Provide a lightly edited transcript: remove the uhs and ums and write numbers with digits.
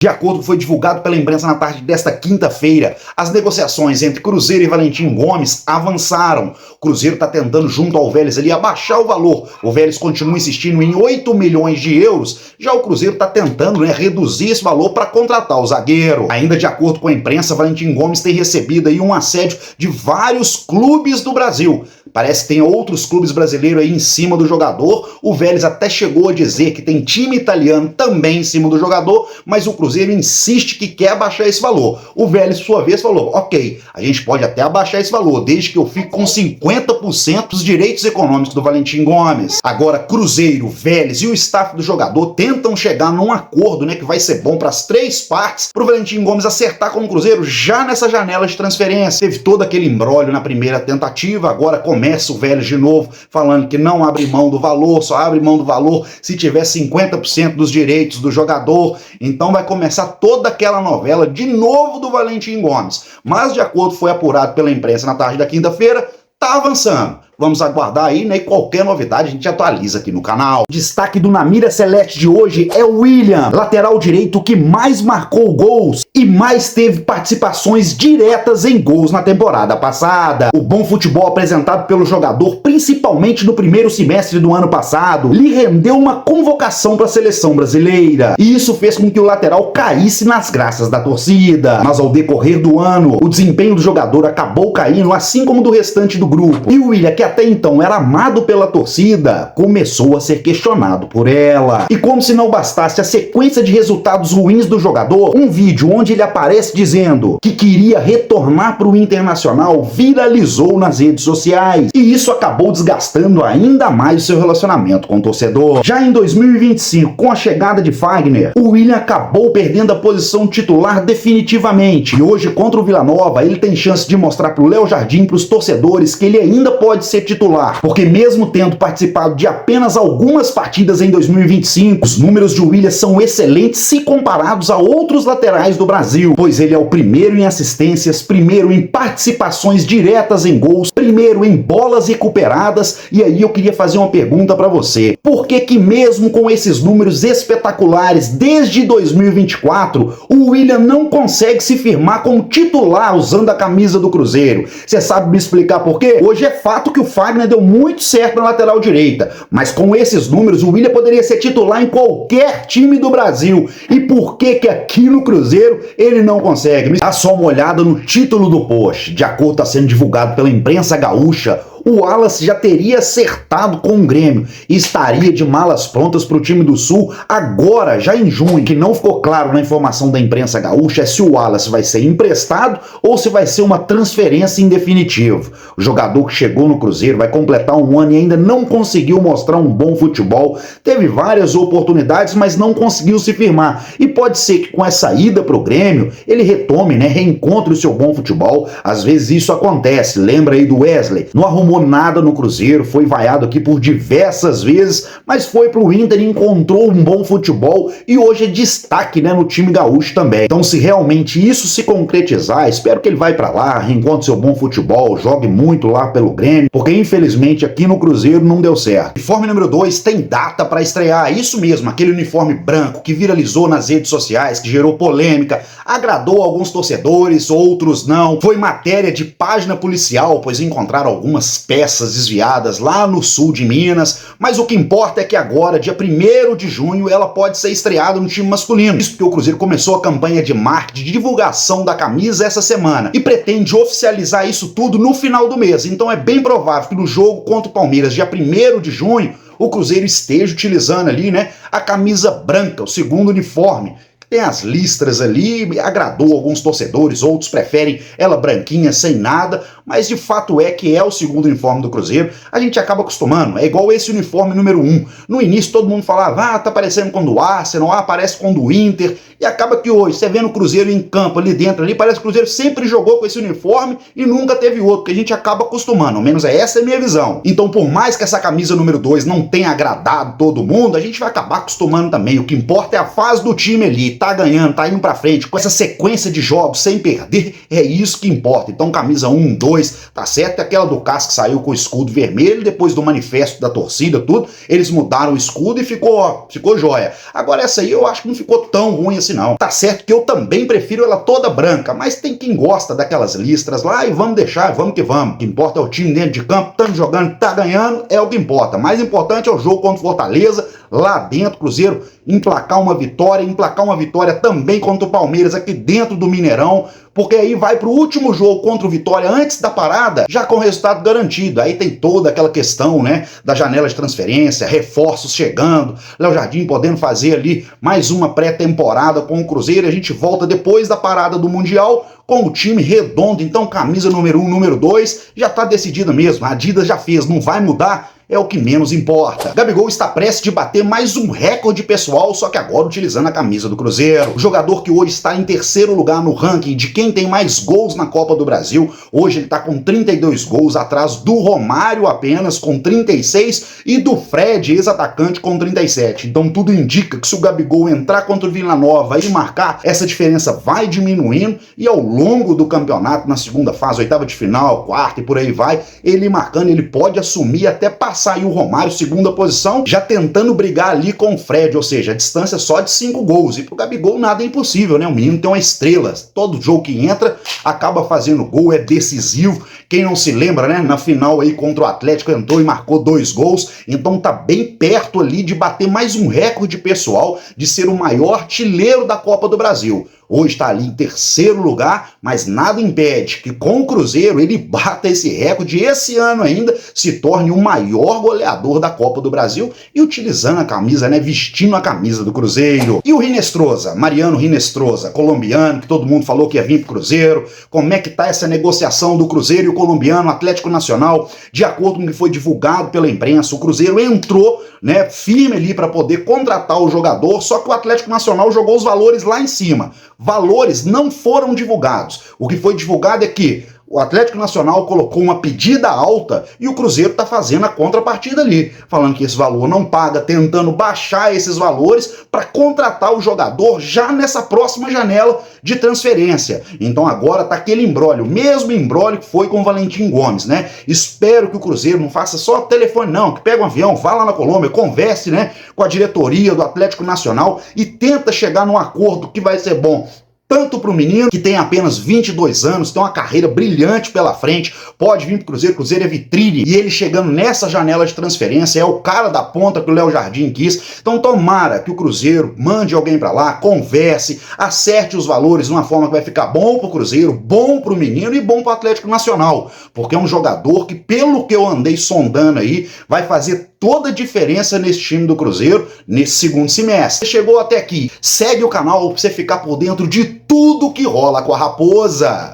De acordo com o que foi divulgado pela imprensa na tarde desta quinta-feira, as negociações entre Cruzeiro e Valentim Gomes avançaram. O Cruzeiro está tentando, junto ao Vélez, ali, abaixar o valor. O Vélez continua insistindo em 8 milhões de euros. Já o Cruzeiro está tentando, reduzir esse valor para contratar o zagueiro. Ainda de acordo com a imprensa, Valentim Gomes tem recebido aí um assédio de vários clubes do Brasil. Parece que tem outros clubes brasileiros aí em cima do jogador. O Vélez até chegou a dizer que tem time italiano também em cima do jogador, mas o Cruzeiro insiste que quer abaixar esse valor. O Vélez, por sua vez, falou: ok, a gente pode até abaixar esse valor, desde que eu fique com 50% dos direitos econômicos do Valentim Gomes. Agora, Cruzeiro, Vélez e o staff do jogador tentam chegar num acordo, que vai ser bom para as três partes, para o Valentim Gomes acertar com o Cruzeiro já nessa janela de transferência. Teve todo aquele imbróglio na primeira tentativa, agora começa o Vélez de novo falando que não abre mão do valor, só abre mão do valor se tiver 50% dos direitos do jogador. Então vai começar toda aquela novela de novo do Valentim Gomes. Mas de acordo com o que foi apurado pela imprensa na tarde da quinta-feira, tá avançando. Vamos aguardar aí, e qualquer novidade a gente atualiza aqui no canal. Destaque do Na Mira Celeste de hoje é o William, lateral direito que mais marcou gols e mais teve participações diretas em gols na temporada passada. O bom futebol apresentado pelo jogador, principalmente no primeiro semestre do ano passado, lhe rendeu uma convocação para a seleção brasileira. E isso fez com que o lateral caísse nas graças da torcida. Mas ao decorrer do ano, o desempenho do jogador acabou caindo, assim como do restante do grupo. E o William, que até então era amado pela torcida, começou a ser questionado por ela. E como se não bastasse a sequência de resultados ruins do jogador, um vídeo onde ele aparece dizendo que queria retornar para o Internacional viralizou nas redes sociais. E isso acabou desgastando ainda mais o seu relacionamento com o torcedor. Já em 2025, com a chegada de Fagner, o William acabou perdendo a posição titular definitivamente. E hoje, contra o Vila Nova, ele tem chance de mostrar para o Léo Jardim, para os torcedores, que ele ainda pode ser titular, porque mesmo tendo participado de apenas algumas partidas em 2025, os números de William são excelentes se comparados a outros laterais do Brasil, pois ele é o primeiro em assistências, primeiro em participações diretas em gols, primeiro em bolas recuperadas. E aí eu queria fazer uma pergunta para você: por que mesmo com esses números espetaculares desde 2024, o William não consegue se firmar como titular usando a camisa do Cruzeiro? Você sabe me explicar por quê? Hoje é fato que o Fagner deu muito certo na lateral direita, mas com esses números o William poderia ser titular em qualquer time do Brasil. E por que aqui no Cruzeiro ele não consegue? Dá só uma olhada no título do post. De acordo com está sendo divulgado pela imprensa gaúcha, o Wallace já teria acertado com o Grêmio e estaria de malas prontas para o time do Sul agora, já em junho. O que não ficou claro na informação da imprensa gaúcha é se o Wallace vai ser emprestado ou se vai ser uma transferência em definitivo. O jogador que chegou no Cruzeiro vai completar um ano e ainda não conseguiu mostrar um bom futebol. Teve várias oportunidades, mas não conseguiu se firmar. E pode ser que com essa ida para o Grêmio ele retome, reencontre o seu bom futebol. Às vezes isso acontece. Lembra aí do Wesley? Não arrumou nada no Cruzeiro, foi vaiado aqui por diversas vezes, mas foi pro Inter e encontrou um bom futebol e hoje é destaque, no time gaúcho também. Então, se realmente isso se concretizar, espero que ele vai para lá, reencontre seu bom futebol, jogue muito lá pelo Grêmio, porque infelizmente aqui no Cruzeiro não deu certo. Uniforme número 2 tem data para estrear, isso mesmo, aquele uniforme branco que viralizou nas redes sociais, que gerou polêmica, agradou alguns torcedores, outros não. Foi matéria de página policial, pois encontraram algumas peças desviadas lá no sul de Minas, mas o que importa é que agora, dia 1º de junho, ela pode ser estreada no time masculino. Isso porque o Cruzeiro começou a campanha de marketing, de divulgação da camisa essa semana e pretende oficializar isso tudo no final do mês. Então é bem provável que no jogo contra o Palmeiras, dia 1º de junho, o Cruzeiro esteja utilizando ali, a camisa branca, o segundo uniforme. Tem as listras ali, agradou alguns torcedores, outros preferem ela branquinha, sem nada, mas de fato é que é o segundo uniforme do Cruzeiro. A gente acaba acostumando, é igual esse uniforme número 1. No início todo mundo falava, tá parecendo com o do Arsenal, parece com o do Inter, e acaba que hoje, você vendo o Cruzeiro em campo ali dentro, parece que o Cruzeiro sempre jogou com esse uniforme e nunca teve outro, porque a gente acaba acostumando, ao menos essa é a minha visão. Então, por mais que essa camisa número 2 não tenha agradado todo mundo, a gente vai acabar acostumando também. O que importa é a fase do time ali. tá ganhando, tá indo pra frente, com essa sequência de jogos sem perder, é isso que importa. Então camisa 1, 2, tá certo? Aquela do Cássio que saiu com o escudo vermelho, depois do manifesto da torcida, tudo, eles mudaram o escudo e ficou jóia. Agora essa aí eu acho que não ficou tão ruim assim não. Tá certo que eu também prefiro ela toda branca, mas tem quem gosta daquelas listras lá e vamos deixar, vamos que vamos. O que importa é o time dentro de campo, estamos jogando, tá ganhando, é o que importa. Mais importante é o jogo contra o Fortaleza, lá dentro, Cruzeiro emplacar uma vitória também contra o Palmeiras aqui dentro do Mineirão, porque aí vai pro último jogo contra o Vitória antes da parada, já com o resultado garantido. Aí tem toda aquela questão, né, da janela de transferência, reforços chegando, Léo Jardim podendo fazer ali mais uma pré-temporada com o Cruzeiro, a gente volta depois da parada do Mundial com o time redondo. Então camisa número 1, número 2, já tá decidida mesmo, a Adidas já fez, não vai mudar, é o que menos importa. Gabigol está prestes de bater mais um recorde pessoal, só que agora utilizando a camisa do Cruzeiro. O jogador que hoje está em terceiro lugar no ranking de quem tem mais gols na Copa do Brasil, hoje ele está com 32 gols, atrás do Romário apenas com 36 e do Fred, ex-atacante, com 37. Então tudo indica que se o Gabigol entrar contra o Vila Nova e marcar, essa diferença vai diminuindo e ao longo do campeonato, na segunda fase, oitava de final, quarta e por aí vai, ele marcando, ele pode assumir até passar aí o Romário, segunda posição, já tentando brigar ali com o Fred, ou seja, a distância só de 5 gols. E pro Gabigol nada é impossível, né? O menino tem uma estrela, todo jogo que entra acaba fazendo gol, é decisivo. Quem não se lembra, né? Na final aí contra o Atlético entrou e marcou 2 gols, então tá bem perto ali de bater mais um recorde pessoal de ser o maior artilheiro da Copa do Brasil. Hoje está ali em terceiro lugar, mas nada impede que com o Cruzeiro ele bata esse recorde e esse ano ainda se torne o maior goleador da Copa do Brasil e utilizando a camisa, né, vestindo a camisa do Cruzeiro. E o Hinestrosa, Mariano Hinestrosa, colombiano, que todo mundo falou que ia vir pro Cruzeiro, como é que tá essa negociação do Cruzeiro e o colombiano Atlético Nacional? De acordo com o que foi divulgado pela imprensa, o Cruzeiro entrou, né, firme ali para poder contratar o jogador, só que o Atlético Nacional jogou os valores lá em cima. Valores não foram divulgados. O que foi divulgado é que o Atlético Nacional colocou uma pedida alta e o Cruzeiro está fazendo a contrapartida ali, falando que esse valor não paga, tentando baixar esses valores para contratar o jogador já nessa próxima janela de transferência. Então agora tá aquele imbróglio, o mesmo imbróglio que foi com o Valentim Gomes, né? Espero que o Cruzeiro não faça só telefone não, que pega um avião, vá lá na Colômbia, converse, né, com a diretoria do Atlético Nacional e tenta chegar num acordo que vai ser bom tanto para o menino, que tem apenas 22 anos, tem uma carreira brilhante pela frente, pode vir para o Cruzeiro, Cruzeiro é vitrine, e ele chegando nessa janela de transferência, é o cara da ponta que o Léo Jardim quis. Então tomara que o Cruzeiro mande alguém para lá, converse, acerte os valores de uma forma que vai ficar bom para o Cruzeiro, bom para o menino e bom para o Atlético Nacional, porque é um jogador que, pelo que eu andei sondando aí, vai fazer toda a diferença nesse time do Cruzeiro nesse segundo semestre. Você chegou até aqui, segue o canal para você ficar por dentro de tudo que rola com a Raposa.